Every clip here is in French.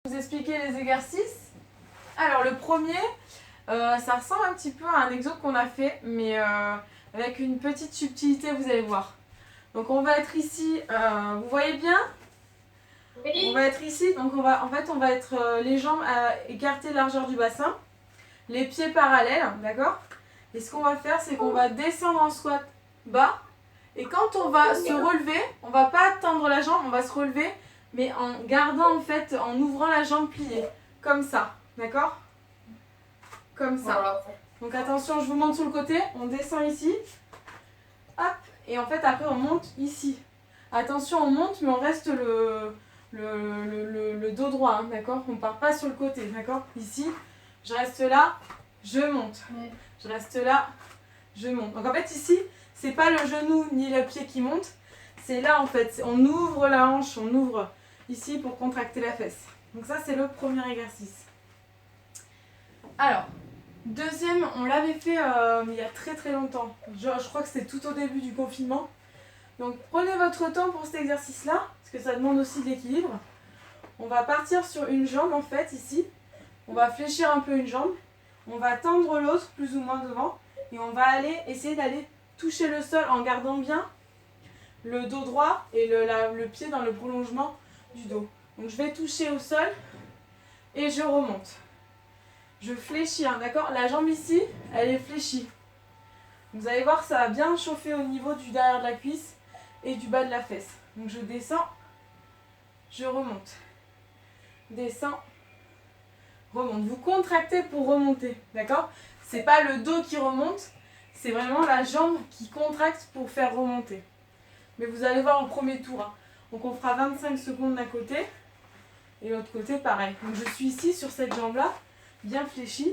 Vous expliquer les exercices. Alors le premier, ça ressemble un petit peu à un exo qu'on a fait, mais avec une petite subtilité, vous allez voir. Donc on va être ici, vous voyez bien? Oui. On va être ici, donc on va être les jambes à écarter largeur du bassin, les pieds parallèles, d'accord? Et ce qu'on va faire, c'est qu'on va descendre en squat bas, et quand on va se relever, on va pas tendre la jambe, on va se relever, mais en gardant en fait, en ouvrant la jambe pliée, comme ça, d'accord? Comme ça. Voilà. Donc attention, je vous montre sur le côté, on descend ici, hop, et en fait après on monte ici. Attention, on monte, mais on reste le dos droit, hein, d'accord? On part pas sur le côté, d'accord? Ici, je reste là, je monte. Oui. Je reste là, je monte. Donc en fait ici, c'est pas le genou ni le pied qui monte, c'est là en fait, on ouvre la hanche, on ouvre ici pour contracter la fesse. Donc ça c'est le premier exercice. Alors, deuxième, on l'avait fait il y a très très longtemps. Je crois que c'était tout au début du confinement. Donc prenez votre temps pour cet exercice-là, parce que ça demande aussi de l'équilibre. On va partir sur une jambe en fait ici. On va fléchir un peu une jambe. On va tendre l'autre plus ou moins devant. Et on va essayer d'aller toucher le sol en gardant bien le dos droit et le pied dans le prolongement du dos. Donc je vais toucher au sol et je remonte. Je fléchis, hein, d'accord? La jambe ici, elle est fléchie. Vous allez voir, ça va bien chauffer au niveau du derrière de la cuisse et du bas de la fesse. Donc je descends, je remonte. Descends, remonte. Vous contractez pour remonter, d'accord? C'est pas le dos qui remonte, c'est vraiment la jambe qui contracte pour faire remonter. Mais vous allez voir au premier tour, hein. Donc on fera 25 secondes d'un côté et l'autre côté pareil. Donc je suis ici sur cette jambe-là, bien fléchie.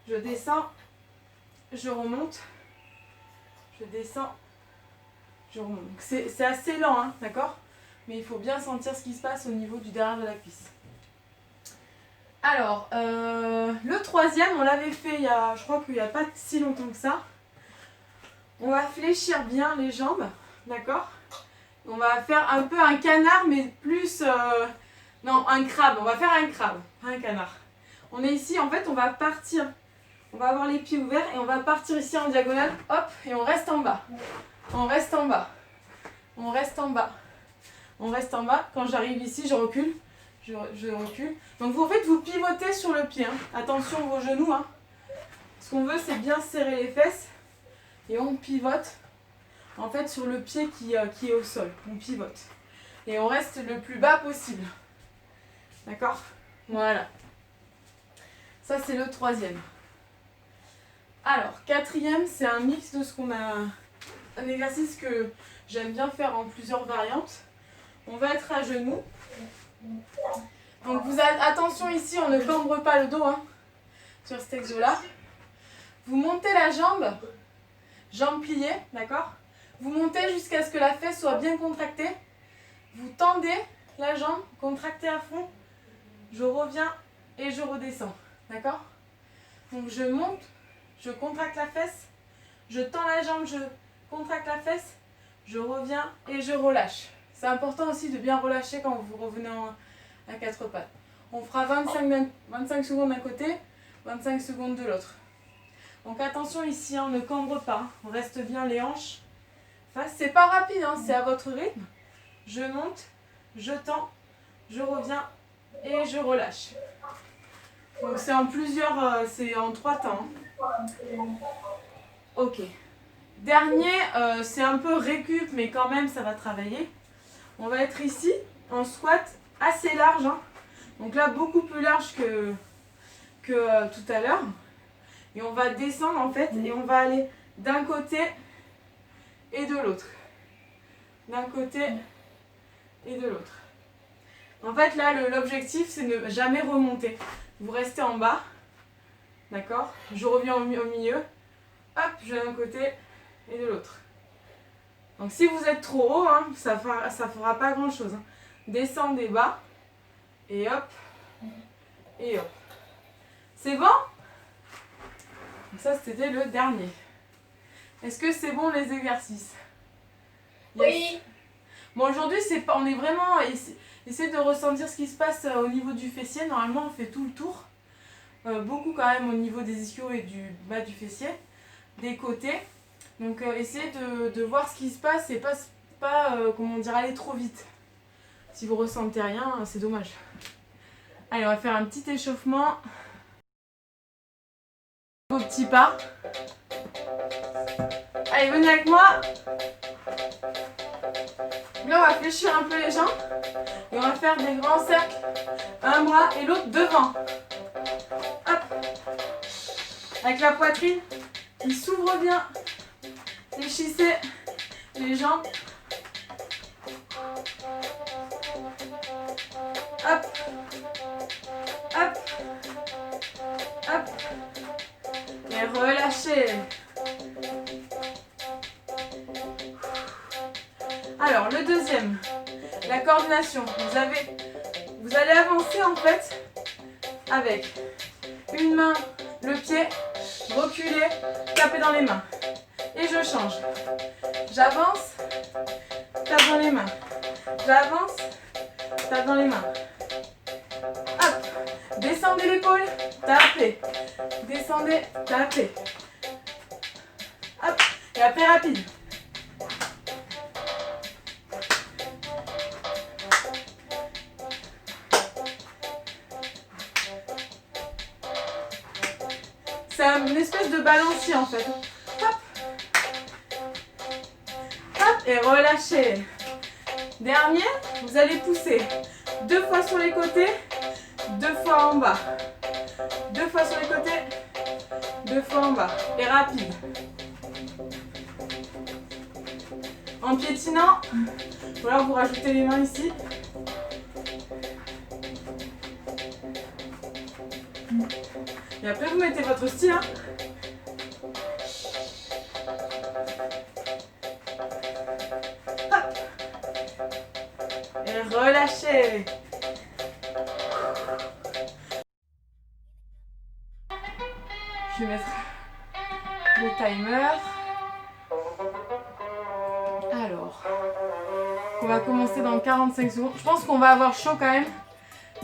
Je descends, je remonte, je descends, je remonte. C'est assez lent, hein, d'accord? Mais il faut bien sentir ce qui se passe au niveau du derrière de la cuisse. Alors, le troisième, on l'avait fait je crois qu'il n'y a pas si longtemps que ça. On va fléchir bien les jambes, d'accord? On va faire un peu un canard, mais plus... non, un crabe. On va faire un crabe, pas un canard. On est ici, en fait, on va partir. On va avoir les pieds ouverts et on va partir ici en diagonale. Hop, et on reste en bas. On reste en bas. On reste en bas. On reste en bas. Quand j'arrive ici, je recule. Je recule. Donc vous, en fait, vous pivotez sur le pied. Hein. Attention vos genoux. Hein. Ce qu'on veut, c'est bien serrer les fesses. Et on pivote, en fait, sur le pied qui est au sol. On pivote. Et on reste le plus bas possible. D'accord? Voilà. Ça, c'est le troisième. Alors, quatrième, c'est un mix de ce qu'on a... Un exercice que j'aime bien faire en plusieurs variantes. On va être à genoux. Donc, attention ici, on ne cambre pas le dos, hein, sur cet exo-là. Vous montez la jambe, jambe pliée, d'accord? Vous montez jusqu'à ce que la fesse soit bien contractée. Vous tendez la jambe, contractez à fond. Je reviens et je redescends, d'accord? Donc, je monte. Je contracte la fesse, je tends la jambe, je contracte la fesse, je reviens et je relâche. C'est important aussi de bien relâcher quand vous revenez à quatre pattes. On fera 25 secondes d'un côté, 25 secondes de l'autre. Donc attention ici, hein, on ne cambre pas, on reste bien les hanches. Enfin, c'est pas rapide, hein, c'est à votre rythme. Je monte, je tends, je reviens et je relâche. Donc c'est en c'est en 3 temps. Ok. Dernier, c'est un peu récup, mais quand même ça va travailler. On va être ici, en squat assez large. Hein. Donc là, beaucoup plus large que tout à l'heure. Et on va descendre en fait, et on va aller d'un côté et de l'autre. D'un côté et de l'autre. En fait, là, l'objectif, c'est ne jamais remonter. Vous restez en bas. D'accord? Je reviens au milieu. Hop, je vais d'un côté et de l'autre. Donc si vous êtes trop haut, hein, ça fera pas grand chose. Hein. Descendez bas. Et hop. Et hop. C'est bon? Donc ça, c'était le dernier. Est-ce que c'est bon les exercices? Oui. Bon, aujourd'hui, on est vraiment... Essayez de ressentir ce qui se passe au niveau du fessier. Normalement, on fait tout le tour. Beaucoup quand même au niveau des ischios et du bas du fessier, des côtés. Donc essayez de voir ce qui se passe et pas comment dire, aller trop vite. Si vous ressentez rien, c'est dommage. Allez, on va faire un petit échauffement. Vos petits pas. Allez, venez avec moi. Là, on va fléchir un peu les jambes. Et on va faire des grands cercles. Un bras et l'autre devant. Hop. Avec la poitrine qui s'ouvre bien. Fléchissez les jambes. Hop. Hop. Hop. Et relâchez. Alors, le deuxième, la coordination. Vous allez avancer en fait avec une main, le pied, reculer, taper dans les mains. Et je change. J'avance, tape dans les mains. J'avance, tape dans les mains. Hop, descendez l'épaule, tapez. Descendez, tapez. Hop, et après rapide. C'est une espèce de balancier en fait. Hop. Hop, et relâchez. Dernier, vous allez pousser 2 fois sur les côtés, 2 fois en bas. 2 fois sur les côtés, 2 fois en bas. Et rapide. En piétinant, ou alors vous rajoutez les mains ici. Et après vous mettez votre style. Hein. Hop. Et relâchez. Je vais mettre le timer. Alors, on va commencer dans 45 secondes. Je pense qu'on va avoir chaud quand même.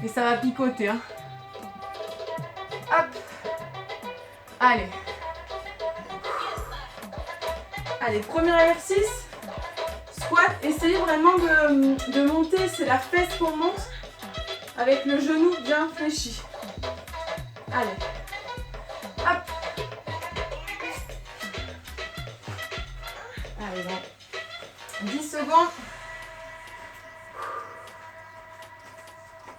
Et ça va picoter. Hein. Hop. Allez. Allez, premier exercice. Squat. Essayez vraiment de monter. C'est la fesse qu'on monte. Avec le genou bien fléchi. Allez. Hop. Allez, bon. 10 secondes.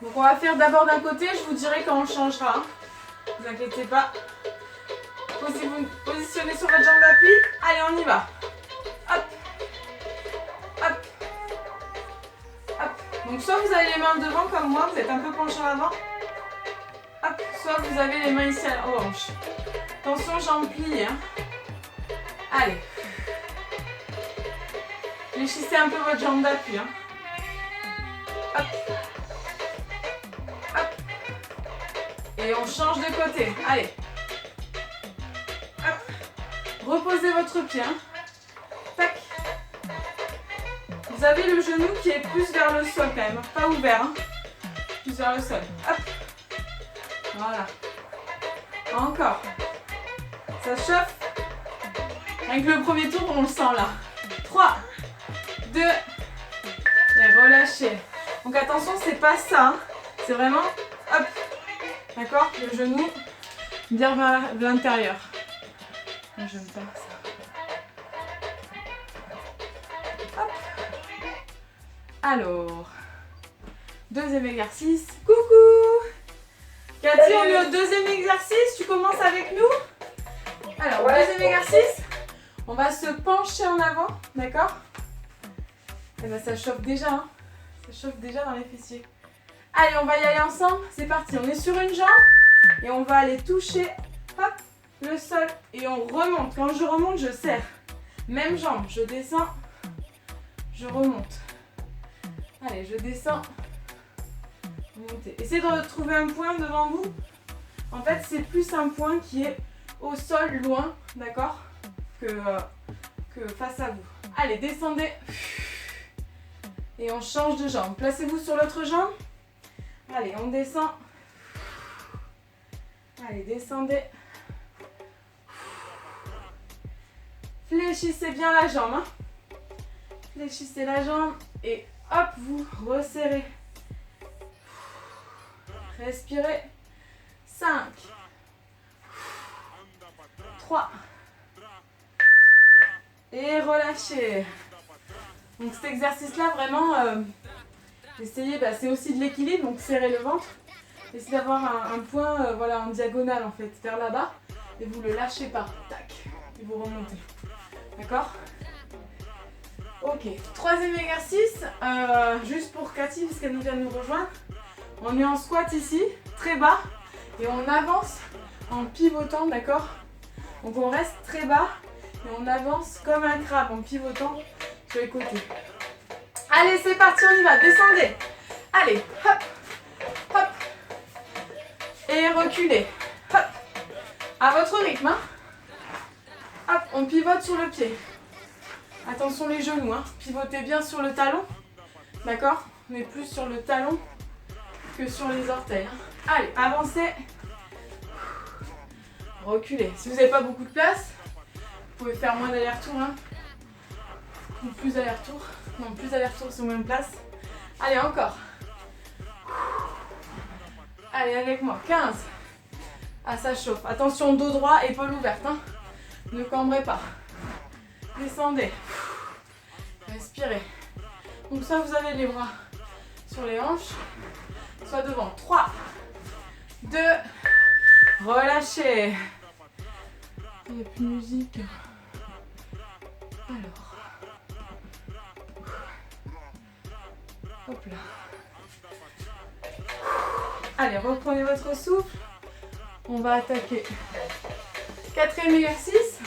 Donc on va faire d'abord d'un côté. Je vous dirai quand on changera. Hein. Ne vous inquiétez pas. Vous positionnez sur votre jambe d'appui. Allez, on y va. Hop. Hop. Hop. Donc soit vous avez les mains devant comme moi, vous êtes un peu penché en avant. Hop. Soit vous avez les mains ici aux hanches. Attention, jambes pliées. Hein. Allez. Fléchissez un peu votre jambe d'appui. Hein. Hop. Hop. Et on change de côté. Allez. Hop. Reposez votre pied. Hein. Tac. Vous avez le genou qui est plus vers le sol quand même. Pas ouvert. Hein. Plus vers le sol. Hop. Voilà. Encore. Ça chauffe. Avec le premier tour, on le sent là. 3, 2, et relâchez. Donc attention, c'est pas ça. Hein. C'est vraiment, hop. D'accord? Le genou bien vers l'intérieur. Je vais me faire ça. Hop. Alors, deuxième exercice. Coucou! Cathy, on est au deuxième exercice. Tu commences avec nous? Alors, deuxième exercice. On va se pencher en avant, d'accord? Et ben ça chauffe déjà, hein. Ça chauffe déjà dans les fessiers. Allez, on va y aller ensemble. C'est parti. On est sur une jambe et on va aller toucher, hop, le sol et on remonte. Quand je remonte, je serre. Même jambe. Je descends, je remonte. Allez, je descends, montez. Essayez de retrouver un point devant vous. En fait, c'est plus un point qui est au sol, loin, d'accord, que face à vous. Allez, descendez. Et on change de jambe. Placez-vous sur l'autre jambe. Allez, on descend. Allez, descendez. Fléchissez bien la jambe. Hein. Fléchissez la jambe et hop, vous resserrez. Respirez. 5, 3 et relâchez. Donc cet exercice-là, vraiment, essayez, c'est aussi de l'équilibre, donc serrez le ventre. Essayez d'avoir un point voilà, en diagonale en fait, vers là-bas. Et vous le lâchez pas. Tac. Et vous remontez. D'accord? Ok. Troisième exercice, juste pour Cathy, parce qu'elle vient de nous rejoindre. On est en squat ici, très bas. Et on avance en pivotant, d'accord? Donc on reste très bas et on avance comme un crabe en pivotant sur les côtés. Allez, c'est parti, on y va. Descendez. Allez, hop, hop. Et reculez. Hop. À votre rythme. Hein. Hop, on pivote sur le pied. Attention les genoux. Hein. Pivotez bien sur le talon. D'accord? On est plus sur le talon que sur les orteils. Hein. Allez, avancez. Reculez. Si vous n'avez pas beaucoup de place, vous pouvez faire moins d'aller-retour. Hein. Ou plus d'aller-retour. Non, plus d'aller-retour sur même place. Allez, encore. Allez, avec moi. 15. Ah, ça chauffe. Attention, dos droit, épaule ouverte. Hein. Ne cambrez pas. Descendez. Respirez. Donc soit vous avez les bras sur les hanches, soit devant. 3, 2, relâchez. Il n'y a plus de musique. Alors. Hop là. Allez, reprenez votre souffle. On va attaquer. Quatrième exercice.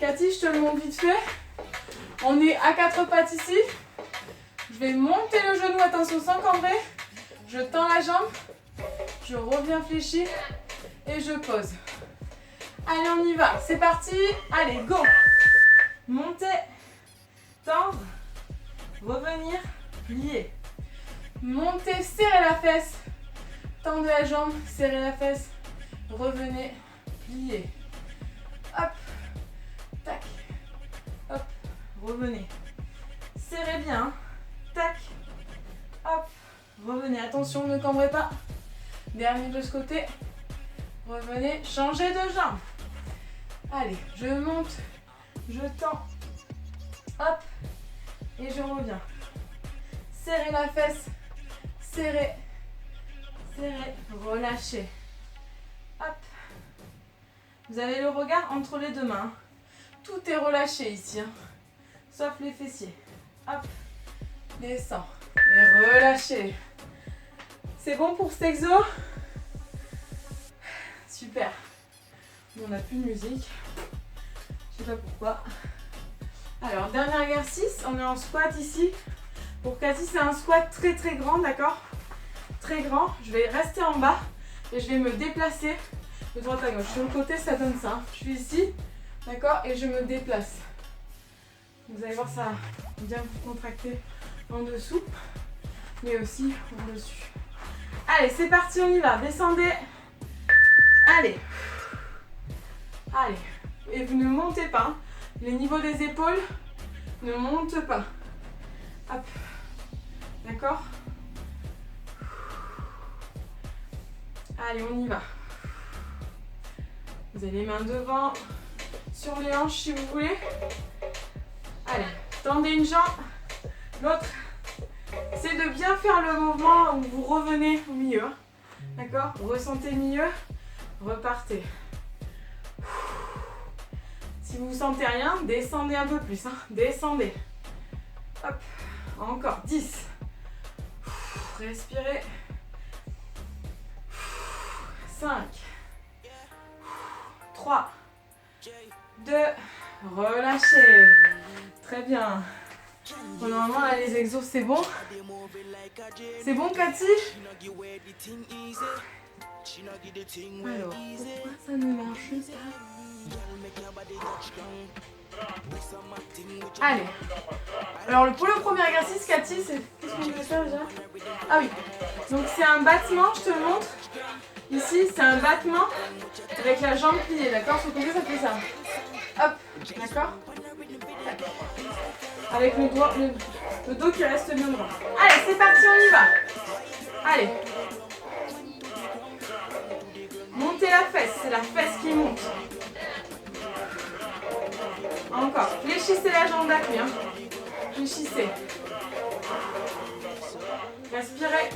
Cathy, je te le montre vite fait. On est à quatre pattes ici. Je vais monter le genou, attention, sans cambrer. Je tends la jambe. Je reviens fléchir. Et je pose. Allez, on y va. C'est parti. Allez, go. Monter. Tendre. Revenir. Plier. Montez, serrez la fesse. Tendez la jambe. Serrez la fesse. Revenez. Plier. Hop. Tac. Hop. Revenez. Serrez bien. Tac. Hop. Revenez. Attention, ne cambrez pas. Dernier de ce côté. Revenez. Changez de jambe. Allez, je monte. Je tends. Hop. Et je reviens. Serrez la fesse. Serrez. Serrez. Relâchez. Hop. Vous avez le regard entre les deux mains. Tout est relâché ici. Hein. Sauf les fessiers. Hop. Descends. Et relâchez. C'est bon pour cet exo? Super. On n'a plus de musique. Je sais pas pourquoi. Alors, dernier exercice. On est en squat ici. Pour Cathy, c'est un squat très très grand, d'accord? Très grand. Je vais rester en bas et je vais me déplacer de droite à gauche. Sur le côté, ça donne ça. Je suis ici, d'accord? Et je me déplace. Vous allez voir, ça va bien vous contracter en dessous, mais aussi en dessus. Allez, c'est parti, on y va. Descendez. Allez. Allez. Et vous ne montez pas. Hein. Les niveaux des épaules ne montent pas. Hop. D'accord? Allez, on y va. Vous avez les mains devant, sur les hanches si vous voulez. Allez, tendez une jambe, l'autre. C'est de bien faire le mouvement où vous revenez au milieu. D'accord? Ressentez le milieu, repartez. Si vous ne sentez rien, descendez un peu plus. Hein. Descendez. Hop. Encore. 10. Respirez. 5. 3. 2. Relâchez. Très bien. Bon, normalement, là, les exos, c'est bon. C'est bon, Cathy? Alors, pourquoi ça ne marche pas? Allez. Alors pour le premier exercice, Cathy, c'est... Qu'est-ce que je vais faire déjà? Ah oui. Donc c'est un battement, je te le montre. Ici, c'est un battement avec la jambe pliée, d'accord? Faut compter, ça fait ça. Hop, d'accord? Avec le dos qui reste bien droit. Allez, c'est parti, on y va. Allez. Montez la fesse, c'est la fesse qui monte. Encore. Fléchissez la jambe d'appui. Hein. Fléchissez. Respirez.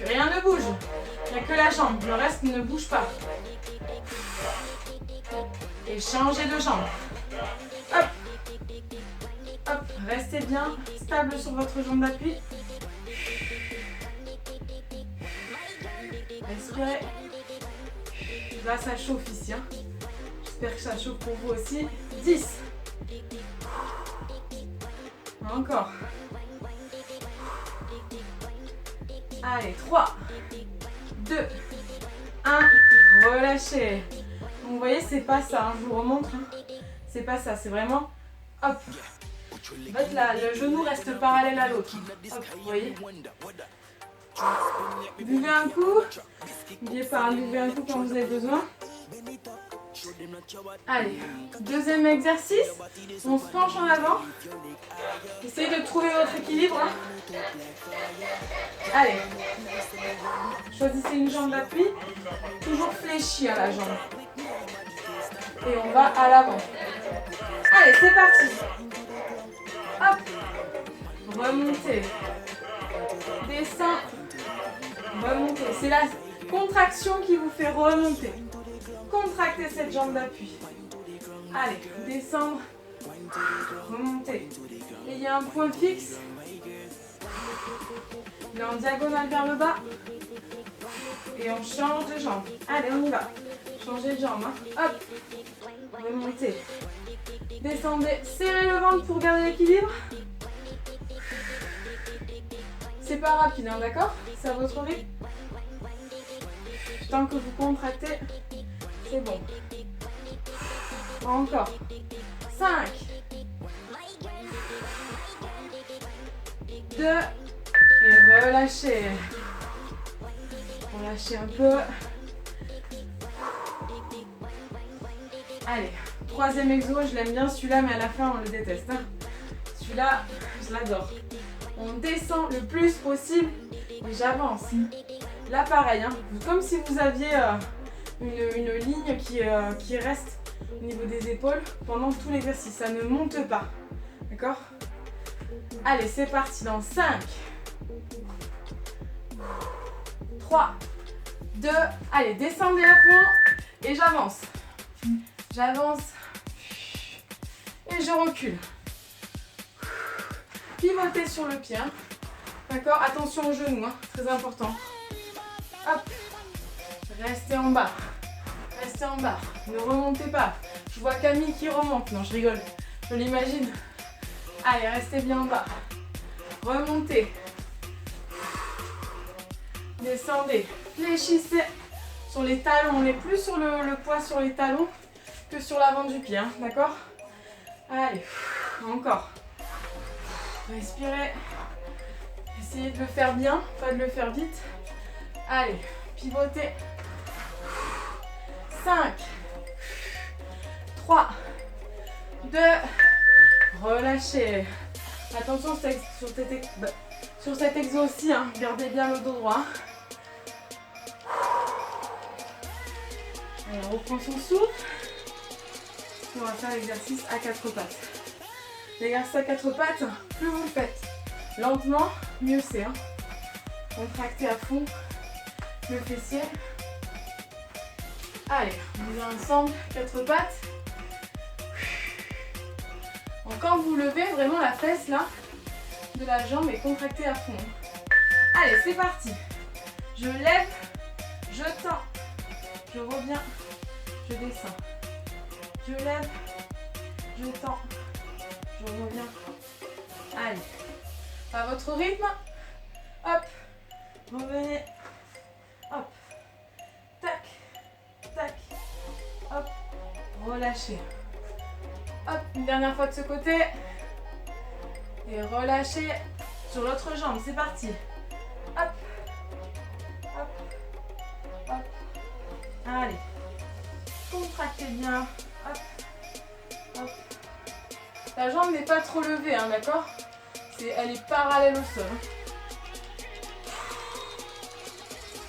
Rien ne bouge. Il n'y a que la jambe. Le reste ne bouge pas. Et changez de jambe. Hop. Hop. Restez bien stable sur votre jambe d'appui. Respirez. Là, ça chauffe ici. Hein. J'espère que ça chauffe pour vous aussi. 10. Encore. Allez, 3, 2, 1. Relâchez. Donc, vous voyez, c'est pas ça. Hein. Je vous remontre. Hein. C'est pas ça. C'est vraiment... Hop. En fait, là, le genou reste parallèle à l'autre. Hop, vous voyez. Buvez un coup. N'oubliez pas, buvez un coup quand vous avez besoin. Allez, deuxième exercice. On se penche en avant. Essayez de trouver votre équilibre. Hein. Allez. Choisissez une jambe d'appui. Toujours fléchie à la jambe. Et on va à l'avant. Allez, c'est parti. Hop. Remontez. Descends. Remontez. C'est la contraction qui vous fait remonter. Contractez cette jambe d'appui. Allez, descendre. Remonter. Et il y a un point fixe. Il est en diagonale vers le bas. Et on change de jambe. Allez, on y va. Changez de jambe. Hein. Hop. Remontez. Descendez. Serrez le ventre pour garder l'équilibre. C'est pas rapide, hein, d'accord? C'est à votre rythme. Tant que vous contractez, c'est bon. Encore. 5. 2. Et relâchez. Relâchez un peu. Allez. Troisième exo, je l'aime bien celui-là, mais à la fin, on le déteste. Hein. Celui-là, je l'adore. On descend le plus possible et j'avance. Là, pareil, hein, comme si vous aviez une ligne qui reste au niveau des épaules pendant tout l'exercice. Ça ne monte pas. D'accord? Allez, c'est parti dans 5, 3, 2, allez, descendez à fond et j'avance. J'avance et je recule. Pivotez sur le pied. Hein. D'accord? Attention aux genoux, hein, très important. Hop. Restez en bas. Restez en bas. Ne remontez pas. Je vois Camille qui remonte. Non, je rigole. Je l'imagine. Allez, restez bien en bas. Remontez. Descendez. Fléchissez sur les talons. On n'est plus sur le poids sur les talons que sur l'avant du pied. Hein, d'accord? Allez. Encore. Respirez. Essayez de le faire bien, pas de le faire vite. Allez, pivotez. 5, 3, 2, relâchez. Attention sur cet exo aussi, hein. Gardez bien le dos droit. Allez, on reprend son souffle. Et on va faire l'exercice à 4 pattes. L'exercice à 4 pattes, plus vous le faites lentement, mieux c'est. Hein. Contractez à fond le fessier. Allez, on est ensemble, 4 pattes. Donc quand vous levez, vraiment la fesse là de la jambe est contractée à fond. Allez, c'est parti. Je lève, je tends, je reviens, je descends. Je lève, je tends, je reviens. Allez, à votre rythme. Hop, revenez. Hop, tac, tac, hop, relâchez. Hop, une dernière fois de ce côté. Et relâchez sur l'autre jambe. C'est parti. Hop. Hop. Hop. Allez. Contractez bien. Hop. Hop. La jambe n'est pas trop levée, hein, d'accord? Elle est parallèle au sol.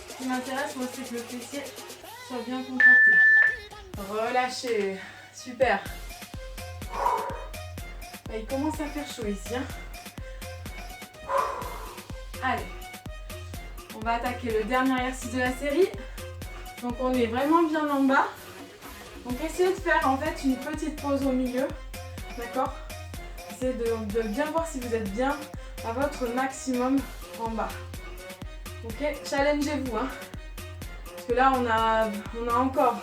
Ce qui m'intéresse, moi, c'est que le fessier soit bien contracté. Relâchez. Super. Et il commence à faire chaud ici. Hein. Allez. On va attaquer le dernier exercice de la série. Donc on est vraiment bien en bas. Donc essayez de faire en fait une petite pause au milieu. D'accord? Essayez de bien voir si vous êtes bien à votre maximum en bas. Ok? Challengez-vous. Hein. Parce que là on a encore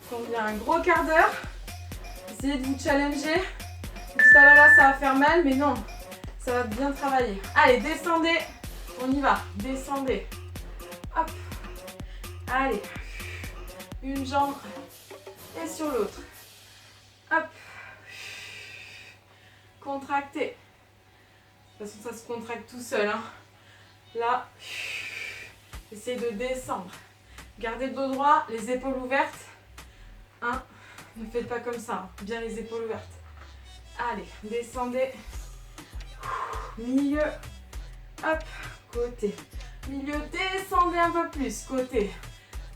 combien? Un gros quart d'heure. Essayez de vous challenger. Vous dites, ah là là, ça va faire mal, mais non, ça va bien travailler. Allez, descendez, on y va, descendez. Hop, allez, une jambe et sur l'autre. Hop, contractez. De toute façon, ça se contracte tout seul. Hein. Là, essayez de descendre. Gardez le dos droit, les épaules ouvertes. Hein. Ne faites pas comme ça, hein. Bien les épaules ouvertes. Allez, descendez. Milieu. Hop, côté. Milieu, descendez un peu plus. Côté.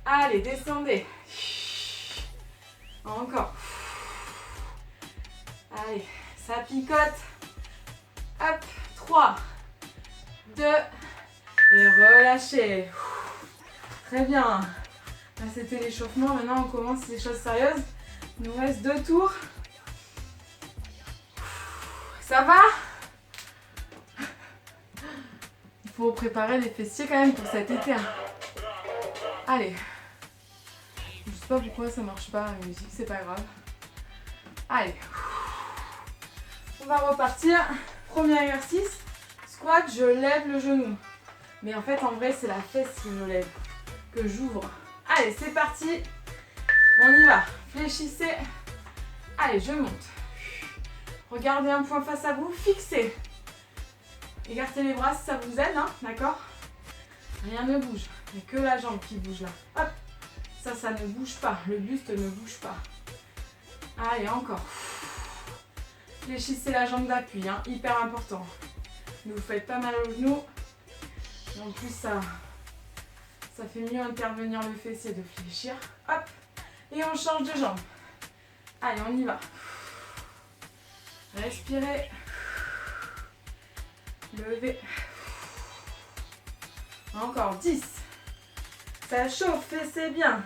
Allez, descendez. Encore. Allez, ça picote. Hop, 3, 2, et relâchez. Très bien. Là, c'était l'échauffement. Maintenant, on commence les choses sérieuses. Il nous reste 2 tours. Ça va? Il faut préparer les fessiers quand même pour cet été. Hein. Allez. Je sais pas pourquoi ça marche pas la musique, c'est pas grave. Allez. On va repartir. Premier exercice. Squat, je lève le genou. Mais en fait, en vrai, c'est la fesse que je lève, que j'ouvre. Allez, c'est parti. On y va. Fléchissez. Allez, je monte. Regardez un point face à vous, fixez. Écartez les bras si ça vous aide, hein, d'accord? Rien ne bouge, il n'y a que la jambe qui bouge là. Hop, ça ne bouge pas, le buste ne bouge pas. Allez, encore. Fléchissez la jambe d'appui, hein, hyper important. Ne vous faites pas mal au genou. Et en plus, ça fait mieux intervenir le fessier de fléchir. Hop, et on change de jambe. Allez, on y va. Respirez. Levez. Encore 10. Ça chauffe et c'est bien.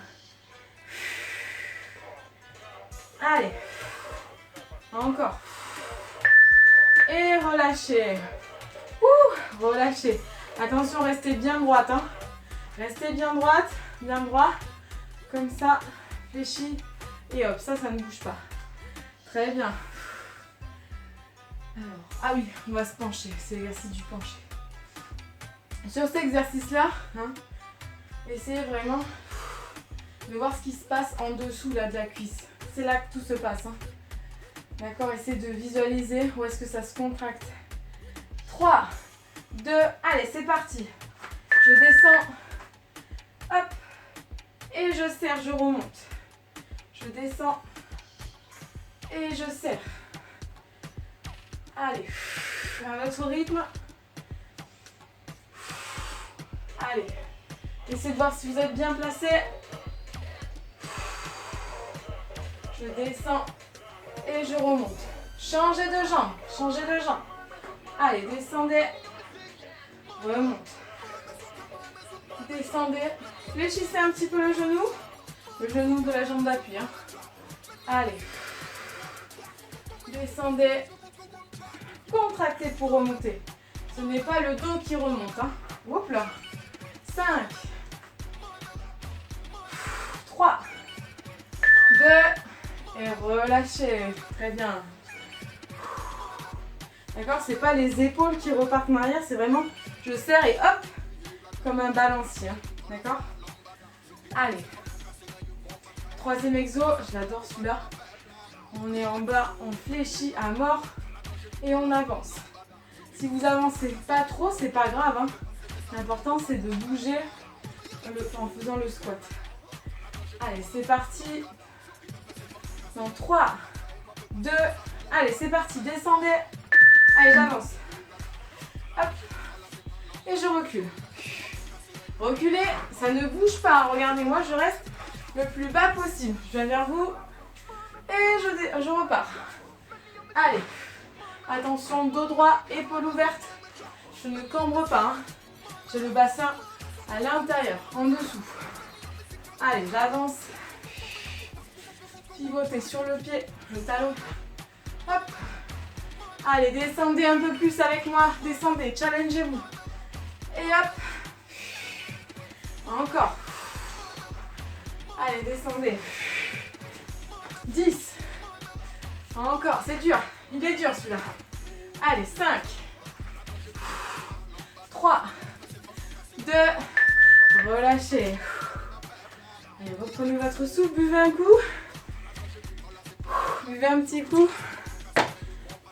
Allez. Encore. Et relâchez. Relâchez. Attention, restez bien droite. Hein. Restez bien droite, bien droit. Comme ça. Fléchi. Et hop, ça ne bouge pas. Très bien. Alors, ah oui, on va se pencher, c'est l'exercice du pencher. Sur cet exercice-là, hein, essayez vraiment de voir ce qui se passe en dessous là, de la cuisse. C'est là que tout se passe. Hein. D'accord, essayez de visualiser où est-ce que ça se contracte. 3, 2, allez, c'est parti. Je descends, hop, et je serre, je remonte. Je descends et je serre. Allez, à votre rythme. Allez, essayez de voir si vous êtes bien placé. Je descends et je remonte. Changez de jambe, changez de jambe. Allez, descendez, remonte. Descendez, fléchissez un petit peu le genou de la jambe d'appui. Hein. Allez, descendez. Contractez pour remonter. Ce n'est pas le dos qui remonte. Hein. Hop là. 5, 3, 2, et relâchez. Très bien. D'accord, c'est pas les épaules qui repartent en arrière, c'est vraiment je serre et hop, comme un balancier. Hein. D'accord? Allez. Troisième exo, je l'adore celui-là. On est en bas, on fléchit à mort et on avance. Si vous avancez pas trop, c'est pas grave, hein. L'important c'est de bouger en faisant le squat. Allez, c'est parti. Dans 3, 2, allez, c'est parti, descendez. Allez, j'avance. Hop. Et je recule. Reculez, ça ne bouge pas. Regardez-moi, je reste le plus bas possible. Je viens vers vous et je repars. Allez, attention, dos droit, épaule ouverte. Je ne cambre pas, hein. J'ai le bassin à l'intérieur, en dessous. Allez, j'avance. Pivotez sur le pied, le talon. Hop. Allez, descendez un peu plus avec moi. Descendez, challengez-vous. Et hop. Encore. Allez, descendez. 10. Encore, c'est dur. Il est dur celui-là. Allez, 5. 3. 2. Relâchez. Allez, reprenez votre souffle, buvez un coup. Buvez un petit coup.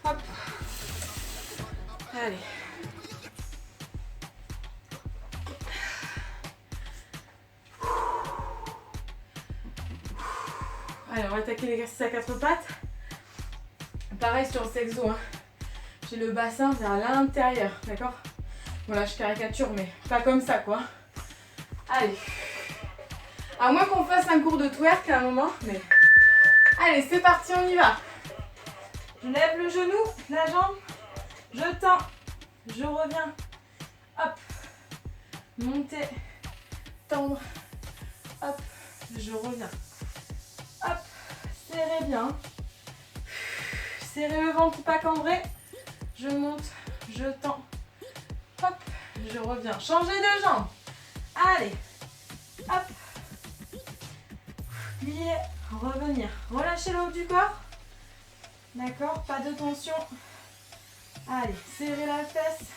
Hop. Allez. Allez, on va attaquer l'exercice à 4 pattes. Pareil sur le sexo, hein. J'ai le bassin vers l'intérieur, d'accord? Voilà, je caricature, mais pas comme ça, quoi. Allez. À moins qu'on fasse un cours de twerk à un moment, mais... Allez, c'est parti, on y va. Je lève le genou, la jambe, je tends, je reviens. Hop. Monter, tendre, hop, je reviens. Hop, serrez bien. Serrez le ventre, pas cambré. Je monte, je tends. Hop, je reviens. Changez de jambe. Allez, hop. Plier, revenir. Relâchez le haut du corps. D'accord, pas de tension. Allez, serrez la fesse.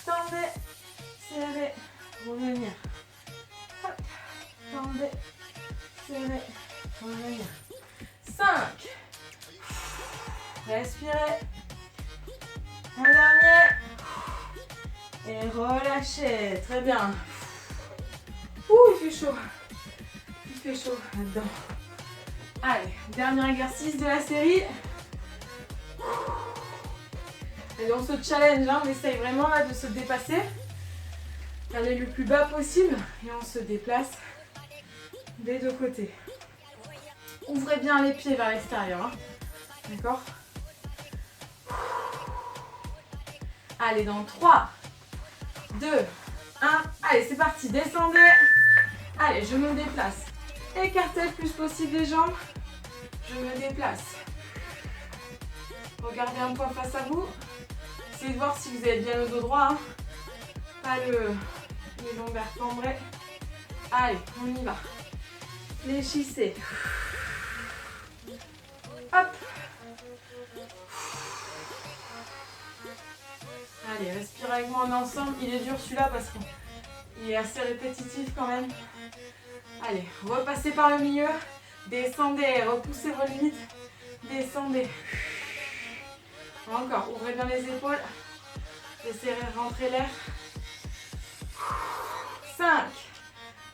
Tendez, serrez, revenir. Hop, tendez, serrez, revenir. 5. Respirez. Un dernier. Et relâchez. Très bien. Ouh, il fait chaud. Il fait chaud là-dedans. Allez, dernier exercice de la série. Et on se challenge, hein, on essaye vraiment là, de se dépasser. D'aller le plus bas possible. Et on se déplace des deux côtés. Ouvrez bien les pieds vers l'extérieur. Hein. D'accord? Allez, dans 3, 2, 1. Allez, c'est parti. Descendez. Allez, je me déplace. Écartez le plus possible les jambes. Je me déplace. Regardez un point face à vous. Essayez de voir si vous avez bien le dos droit. Hein. Pas les lombaires cambrés. Allez, on y va. Fléchissez. Hop. Allez, respirez avec moi en ensemble. Il est dur celui-là parce qu'il est assez répétitif quand même. Allez, repassez par le milieu. Descendez, repoussez vos limites. Descendez. Encore, ouvrez bien les épaules. Laissez rentrer l'air. 5.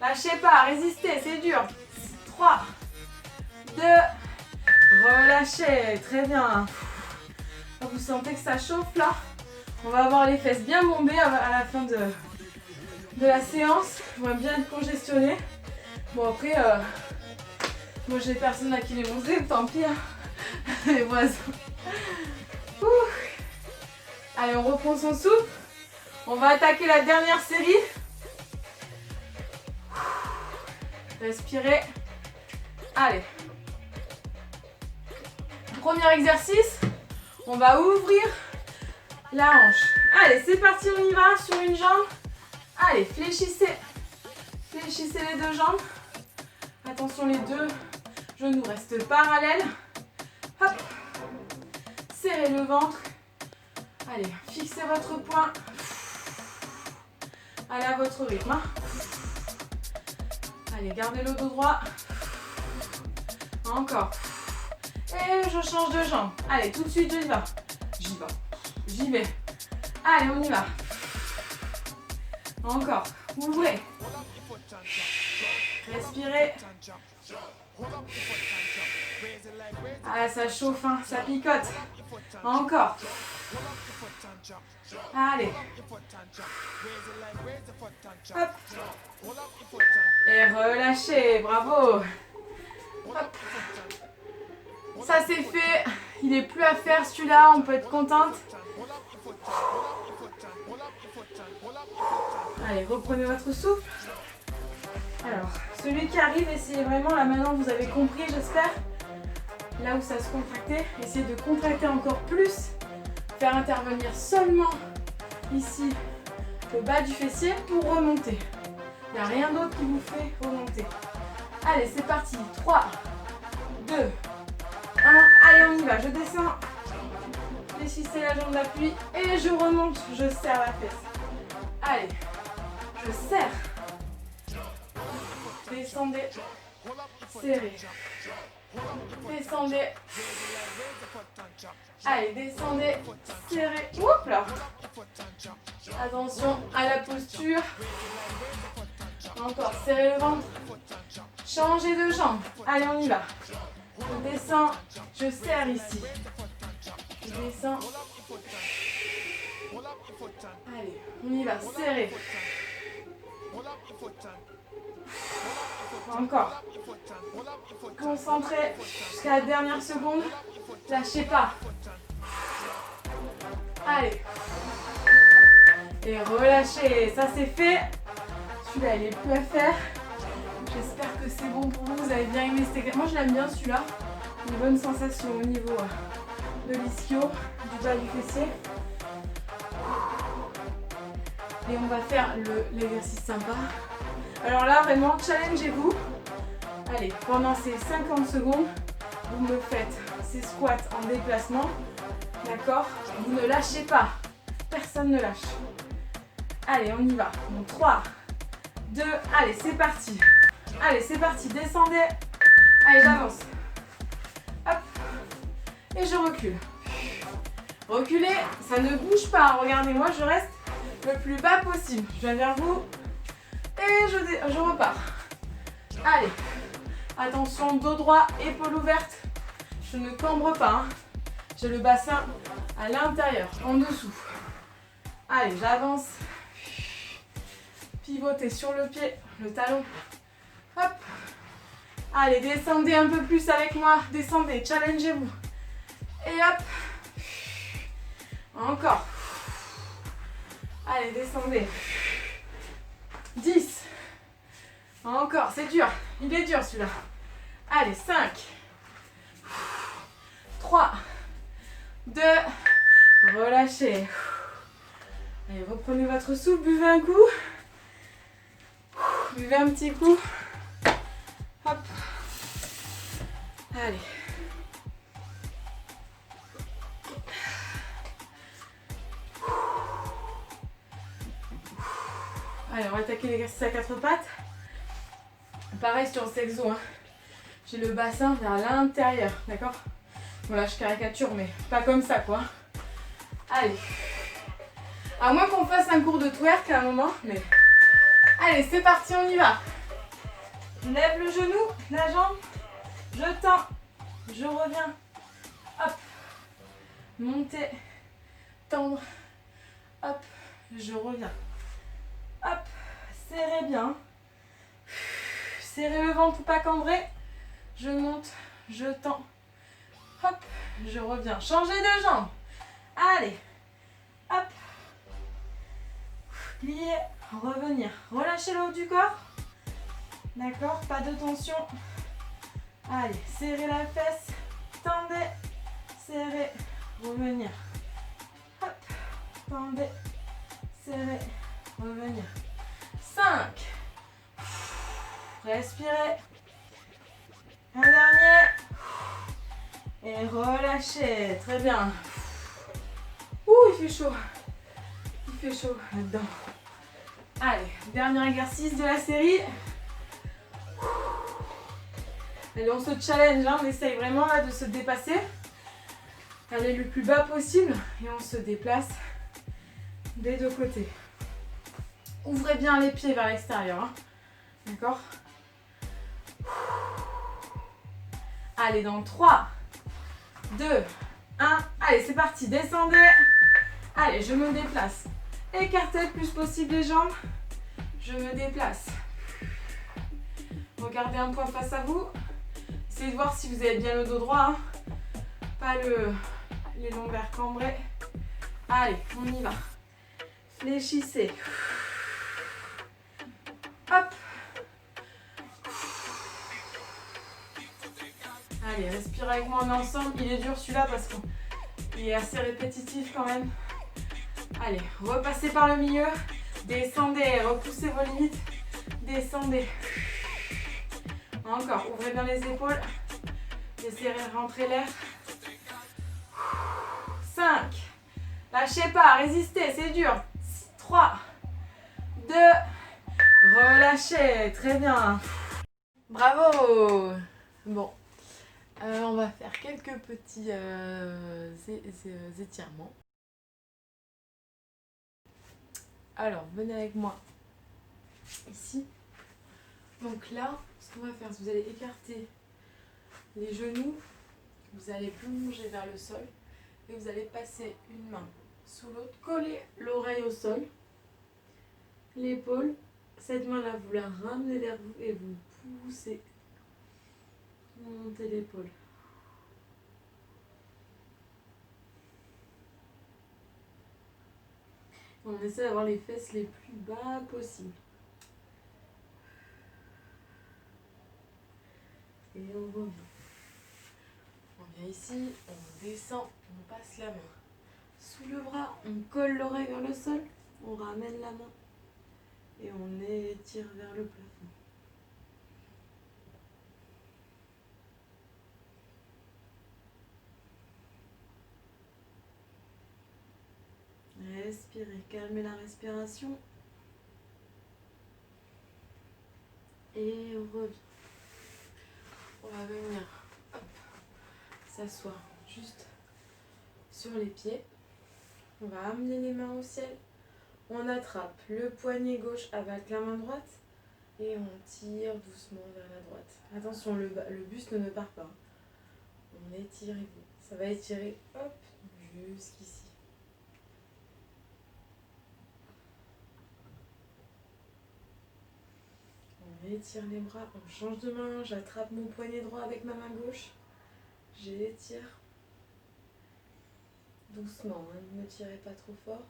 Lâchez pas, résistez, c'est dur. 3, 2, relâchez. Très bien. Vous sentez que ça chauffe là. On va avoir les fesses bien bombées à la fin de la séance. On va bien être congestionné. Bon après, moi j'ai personne à qui les montrer, tant pis. Hein. Les voisins. Ouh. Allez, on reprend son souffle. On va attaquer la dernière série. Respirez. Allez. Premier exercice. On va ouvrir la hanche. Allez, c'est parti, on y va sur une jambe. Allez, fléchissez. Fléchissez les deux jambes. Attention, les deux genoux restent parallèles. Hop. Serrez le ventre. Allez, fixez votre poing. Allez à votre rythme. Hein. Allez, gardez le dos droit. Encore. Et je change de jambe. Allez, tout de suite, j'y vais. J'y vais. Allez, on y va. Encore. Ouvrez. Respirez. Ah, ça chauffe, hein, ça picote. Encore. Allez. Hop. Et relâchez. Bravo. Hop. Ça c'est fait. Il n'est plus à faire celui-là. On peut être contente. Allez, reprenez votre souffle. Alors, celui qui arrive, essayez vraiment, là maintenant vous avez compris, j'espère. Là où ça se contractait, essayez de contracter encore plus. Faire intervenir seulement ici le bas du fessier pour remonter. Il n'y a rien d'autre qui vous fait remonter. Allez, c'est parti. 3, 2, 1. Allez, on y va. Je descends. Fléchissez la jambe d'appui et je remonte. Je serre la fesse. Allez, je serre. Descendez. Serrez. Descendez. Allez, descendez. Serrez. Oups là. Attention à la posture. Encore, serrez le ventre. Changez de jambe. Allez, on y va. Je descends. Je serre ici. Je descends. Allez, on y va. Serrez. Encore. Concentrez jusqu'à la dernière seconde. Lâchez pas. Allez. Et relâchez. Ça c'est fait. Celui-là il est plus à faire. J'espère que c'est bon pour vous. Vous avez bien aimé cet exercice. Moi je l'aime bien celui-là. Une bonne sensation au niveau de l'ischio, du bas du fessier. Et on va faire l'exercice sympa. Alors là, vraiment, challengez-vous. Allez, pendant ces 50 secondes, vous me faites ces squats en déplacement. D'accord? Vous ne lâchez pas. Personne ne lâche. Allez, on y va. Donc 3, 2, allez, c'est parti. Allez, c'est parti. Descendez. Allez, j'avance. Hop. Et je recule. Reculez, ça ne bouge pas. Regardez-moi, je reste le plus bas possible. Je viens vers vous. Et je repars. Allez. Attention, dos droit, épaule ouverte. Je ne cambre pas. Hein. J'ai le bassin à l'intérieur, en dessous. Allez, j'avance. Pivotez sur le pied, le talon. Hop. Allez, descendez un peu plus avec moi. Descendez, challengez-vous. Et hop. Encore. Allez, descendez. 10. Encore, c'est dur. Il est dur celui-là. Allez, 5. 3. 2. Relâchez. Allez, reprenez votre souffle, buvez un coup. Buvez un petit coup. Hop. Allez. Allez, on va attaquer l'exercice à 4 pattes. Pareil sur le sexo. Hein. J'ai le bassin vers l'intérieur, d'accord? Voilà, je caricature, mais pas comme ça, quoi. Allez. À moins qu'on fasse un cours de twerk à un moment, mais... Allez, c'est parti, on y va. Je lève le genou, la jambe. Je tends. Je reviens. Hop. Monter. Tendre. Hop. Je reviens. Hop. Serrez bien. Serrez le ventre pour pas cambrer. Je monte. Je tends. Hop. Je reviens. Changez de jambe. Allez. Hop. Plier. Revenir. Relâchez le haut du corps. D'accord, pas de tension. Allez, serrez la fesse. Tendez. Serrez. Revenir. Hop. Tendez. Serrez. Revenir. 5. Respirez. Un dernier. Et relâchez. Très bien. Ouh, il fait chaud. Il fait chaud là-dedans. Allez, dernier exercice de la série. Allez, on se challenge, hein, on essaye vraiment là de se dépasser. Aller le plus bas possible et on se déplace des deux côtés. Ouvrez bien les pieds vers l'extérieur. Hein. D'accord? Allez, dans 3, 2, 1. Allez, c'est parti. Descendez. Allez, je me déplace. Écartez le plus possible les jambes. Je me déplace. Regardez un point face à vous. Essayez de voir si vous avez bien le dos droit. Hein. Pas les lombaires cambrés. Allez, on y va. Fléchissez. Hop. Allez, respirez avec moi en ensemble. Il est dur celui-là parce qu'il est assez répétitif quand même. Allez, repassez par le milieu. Descendez, repoussez vos limites. Descendez. Encore, ouvrez bien les épaules. Essayez de rentrer l'air. 5. Lâchez pas, résistez, c'est dur. 3, 2, relâchez. Très bien. Bravo. Bon, on va faire quelques petits étirements. Alors, venez avec moi ici. Donc là, ce qu'on va faire, c'est que vous allez écarter les genoux, vous allez plonger vers le sol et vous allez passer une main sous l'autre, coller l'oreille au sol, l'épaule. Cette main-là, vous la ramenez vers vous et vous poussez, montez l'épaule. On essaie d'avoir les fesses les plus bas possible. Et on revient. On vient ici, on descend, on passe la main sous le bras, on colle l'oreille vers le sol, on ramène la main et on étire vers le plafond. Respirez, calmez la respiration. Et on revient. On va venir s'asseoir juste sur les pieds. On va amener les mains au ciel. On attrape le poignet gauche avec la main droite et on tire doucement vers la droite. Attention, le buste ne part pas. On étire, ça va étirer, hop, jusqu'ici. On étire les bras, on change de main, j'attrape mon poignet droit avec ma main gauche. J'étire. Doucement, hein, ne tirez pas trop fort.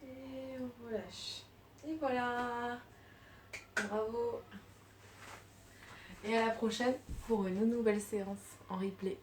Et on relâche. Et voilà. Bravo. Et à la prochaine pour une nouvelle séance en replay.